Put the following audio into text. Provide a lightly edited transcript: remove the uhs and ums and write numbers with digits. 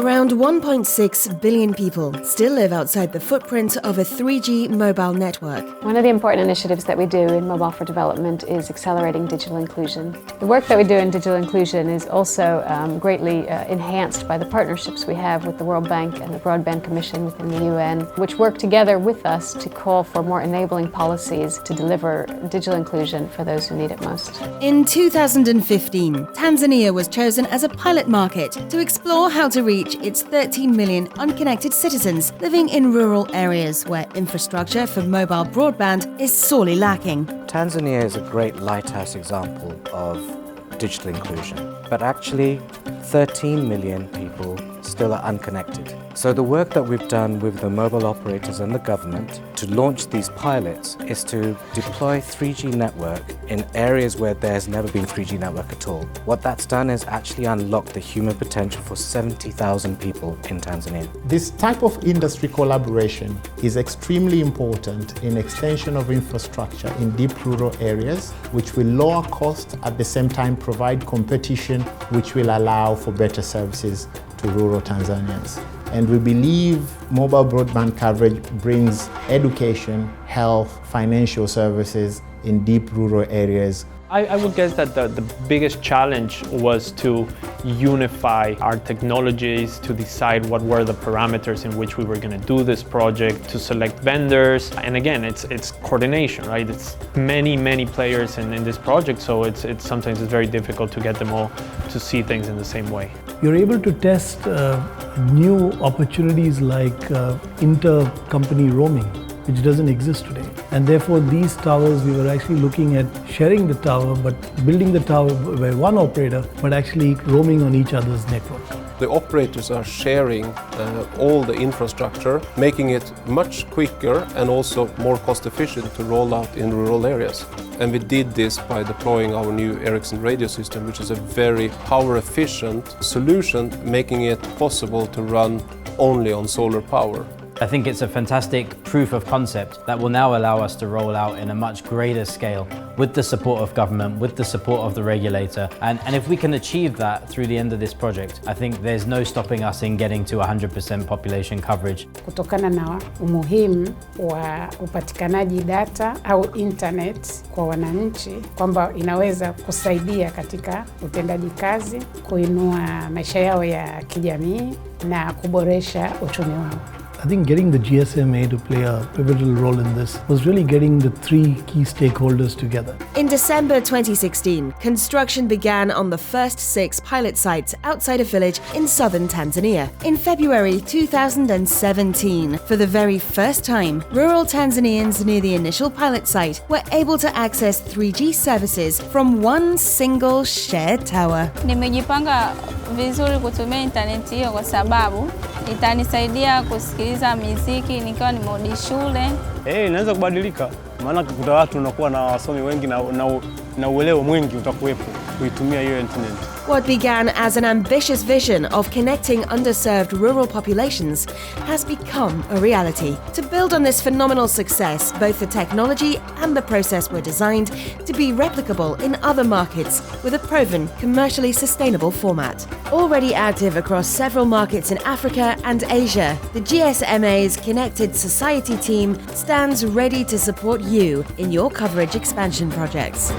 Around 1.6 billion people still live outside the footprint of a 3G mobile network. One of the important initiatives that we do in Mobile for Development is accelerating digital inclusion. The work that we do in digital inclusion is also greatly enhanced by the partnerships we have with the World Bank and the Broadband Commission within the UN, which work together with us to call for more enabling policies to deliver digital inclusion for those who need it most. In 2015, Tanzania was chosen as a pilot market to explore how to reach its 13 million unconnected citizens living in rural areas where infrastructure for mobile broadband is sorely lacking. Tanzania is a great lighthouse example of digital inclusion, but actually 13 million people still are unconnected. So the work that we've done with the mobile operators and the government to launch these pilots is to deploy 3G network in areas where there's never been 3G network at all. What that's done is actually unlocked the human potential for 70,000 people in Tanzania. This type of industry collaboration is extremely important in extension of infrastructure in deep rural areas, which will lower costs at the same time provide competition, which will allow for better services to rural Tanzanians. And we believe mobile broadband coverage brings education, health, financial services in deep rural areas. I would guess that the biggest challenge was to unify our technologies, to decide what were the parameters in which we were going to do this project, to select vendors. And again, it's coordination, right? It's many players in this project, so it's sometimes it's very difficult to get them all to see things in the same way. You're able to test new opportunities like inter-company roaming, which doesn't exist today. And therefore these towers, we were actually looking at sharing the tower, but building the tower by one operator, but actually roaming on each other's network. The operators are sharing all the infrastructure, making it much quicker and also more cost efficient to roll out in rural areas. And we did this by deploying our new Ericsson radio system, which is a very power efficient solution, making it possible to run only on solar power. I think it's a fantastic proof of concept that will now allow us to roll out in a much greater scale with the support of government, with the support of the regulator. And if we can achieve that through the end of this project, I think there's no stopping us in getting to 100% population coverage. Kutokana na umuhimu wa upatikanaji data au internet kwa wananchi, kwamba inaweza kusaidia katika utendaji kazi, kuinua maisha yao ya kijamii na kuboresha uchumi wao. I think getting the GSMA to play a pivotal role in this was really getting the three key stakeholders together. In December 2016, construction began on the first 6 pilot sites outside a village in southern Tanzania. In February 2017, for the very first time, rural Tanzanians near the initial pilot site were able to access 3G services from one single shared tower. Nimejipanga vizuri kutumia internet hiyo kwa sababu itanisaidia kusikiliza muziki nikiwa nimerudi shule. Inaweza kubadilika, maana kukuta watu unakuwa na wasomi wengi na uelewa mwingi utakuwepo kuitumia hiyo internet. What began as an ambitious vision of connecting underserved rural populations has become a reality. To build on this phenomenal success, both the technology and the process were designed to be replicable in other markets with a proven, commercially sustainable format. Already active across several markets in Africa and Asia, the GSMA's Connected Society team stands ready to support you in your coverage expansion projects.